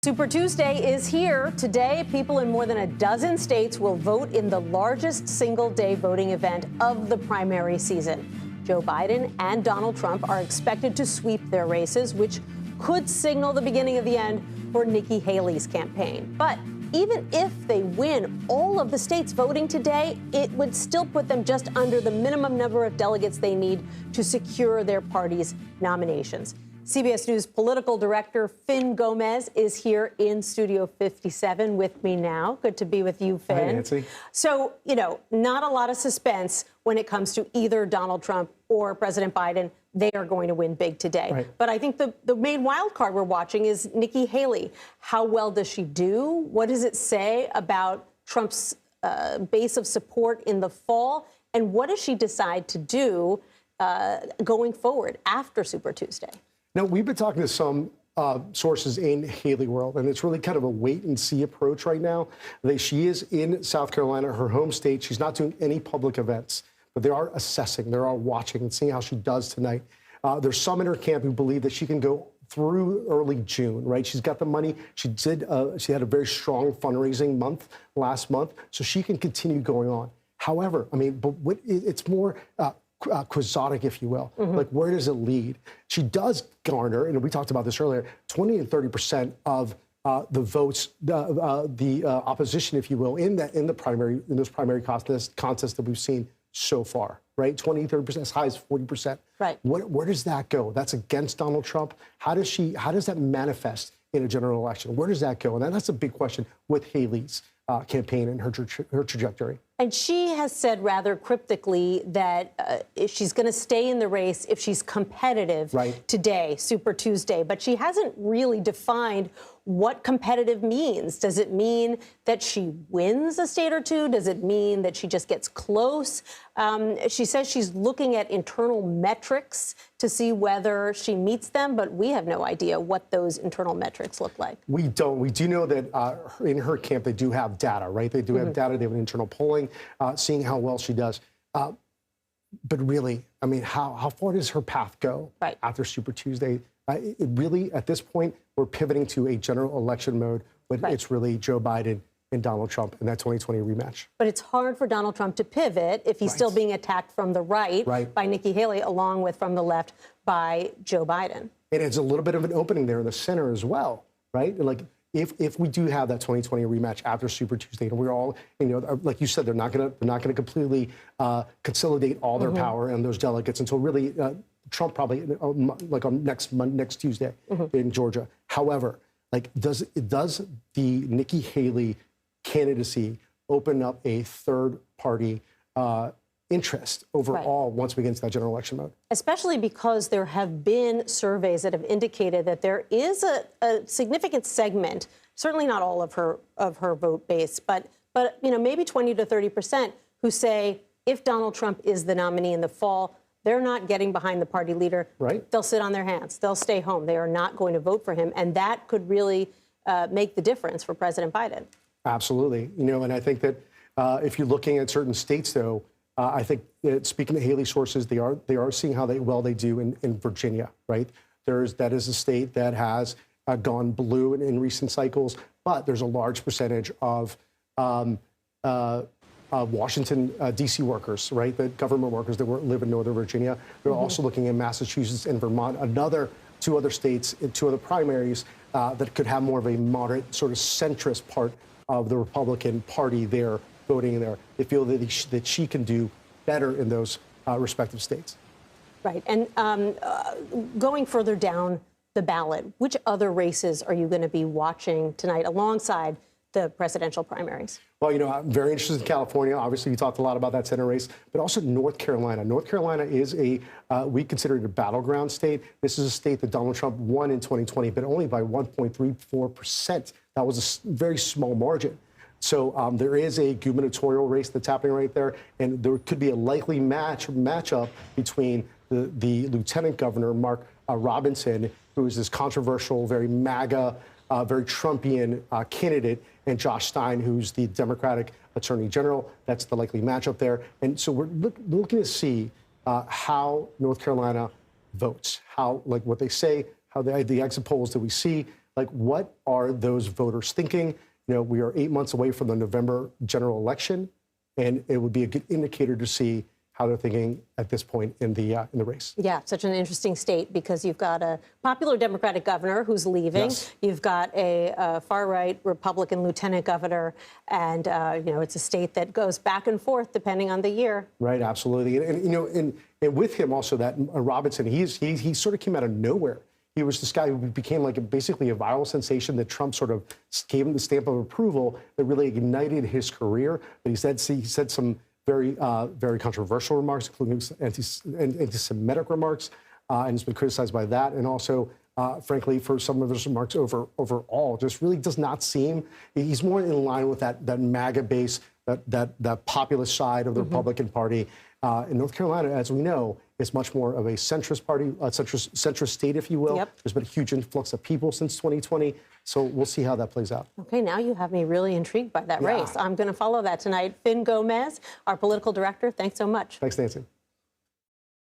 Super Tuesday is here. Today, people in more than a dozen states will vote in the largest single-day voting event of the primary season. Joe Biden and Donald Trump are expected to sweep their races, which could signal the beginning of the end for Nikki Haley's campaign. But even if they win all of the states voting today, it would still put them just under the minimum number of delegates they need to secure their party's nominations. CBS News political director Fin Gomez is here in Studio 57 with me now. Good to be with you, Fin. Hi, Nancy. So, not a lot of suspense when it comes to either Donald Trump or President Biden. They are going to win big today. Right. But I think the main wild card we're watching is Nikki Haley. How well does she do? What does it say about Trump's base of support in the fall? And what does she decide to do going forward after Super Tuesday? Now, we've been talking to some sources in Haley world, and it's really kind of a wait-and-see approach right now. She is in South Carolina, her home state. She's not doing any public events, but they are assessing, they are watching and seeing how she does tonight. There's some in her camp who believe that she can go through early June, right? She's got the money. She had a very strong fundraising month last month, so she can continue going on. However, it's more quixotic, if you will. Like, where does it lead? She does garner, and we talked about this earlier, 20 and 30% of the votes, the opposition, if you will, in those primary contests that we've seen so far, right? 20, 30%, as high as 40%. Right. Where does that go? That's against Donald Trump. How does that manifest in a general election? Where does that go? And that's a big question with Haley's campaign and her trajectory. And she has said rather cryptically that she's going to stay in the race if she's competitive today, Super Tuesday. But she hasn't really defined what competitive means. Does it mean that she wins a state or two? Does it mean that she just gets close? She says she's looking at internal metrics to see whether she meets them, but we have no idea what those internal metrics look like. We don't. We do know that in her camp, they do have data, right? They do have data. They have an internal polling, seeing how well she does. But really, how far does her path go after Super Tuesday? It really, at this point, we're pivoting to a general election mode, but it's really Joe Biden and Donald Trump in that 2020 rematch. But it's hard for Donald Trump to pivot if he's still being attacked from the right by Nikki Haley, along with from the left by Joe Biden. And it's a little bit of an opening there in the center as well, right? Like, if we do have that 2020 rematch after Super Tuesday, and we're all, like you said, they're not going to completely consolidate all their power and those delegates until really Trump probably like on next Tuesday in Georgia. However, like, does the Nikki Haley candidacy open up a third party interest overall once we get into that general election mode? Especially because there have been surveys that have indicated that there is a significant segment, certainly not all of her vote base, but maybe 20 to 30% who say if Donald Trump is the nominee in the fall, they're not getting behind the party leader. They'll sit on their hands. They'll stay home. They are not going to vote for him. And that could really make the difference for President Biden. Absolutely. And I think that if you're looking at certain states, though, I think speaking to Haley sources, they are seeing how well they do in Virginia, right? That is a state that has gone blue in recent cycles, but there's a large percentage of Washington, D.C. workers, right? The government workers that live in Northern Virginia. They're also looking at Massachusetts and Vermont, two other states, two other primaries that could have more of a moderate, sort of centrist part of the Republican Party there voting there. They feel that she can do better in those respective states. Right. And going further down the ballot, which other races are you going to be watching tonight alongside the presidential primaries? Well, I'm very interested in California. Obviously, we talked a lot about that Senate race, but also North Carolina. North Carolina is we consider it a battleground state. This is a state that Donald Trump won in 2020, but only by 1.34%. That was a very small margin. So there is a gubernatorial race that's happening right there, and there could be a likely matchup between the Lieutenant Governor, Mark Robinson, who is this controversial, very MAGA, very Trumpian candidate, and Josh Stein, who's the Democratic Attorney General. That's the likely matchup there. And so we're looking to see how North Carolina votes, what they say, how the exit polls that we see. like, what are those voters thinking? You know, we are 8 months away from the November general election, and it would be a good indicator to see how they're thinking at this point in the race. Yeah, such an interesting state because you've got a popular Democratic governor who's leaving. Yes. You've got a far-right Republican lieutenant governor, and you know, it's a state that goes back and forth depending on the year. Right, absolutely, and you know, and with him also that Robinson, he sort of came out of nowhere. He was this guy who became like basically a viral sensation that Trump sort of gave him the stamp of approval that really ignited his career. But he said some very controversial remarks, including anti-Semitic remarks, and has been criticized by that. And also, frankly, for some of his remarks overall, just really does not seem, he's more in line with that MAGA base, that populist side of the Republican Party. In North Carolina, as we know, it's much more of a centrist party, centrist state, if you will. Yep. There's been a huge influx of people since 2020. So we'll see how that plays out. Okay, now you have me really intrigued by that Yeah. race. I'm going to follow that tonight. Finn Gomez, our political director, thanks so much. Thanks, Nancy.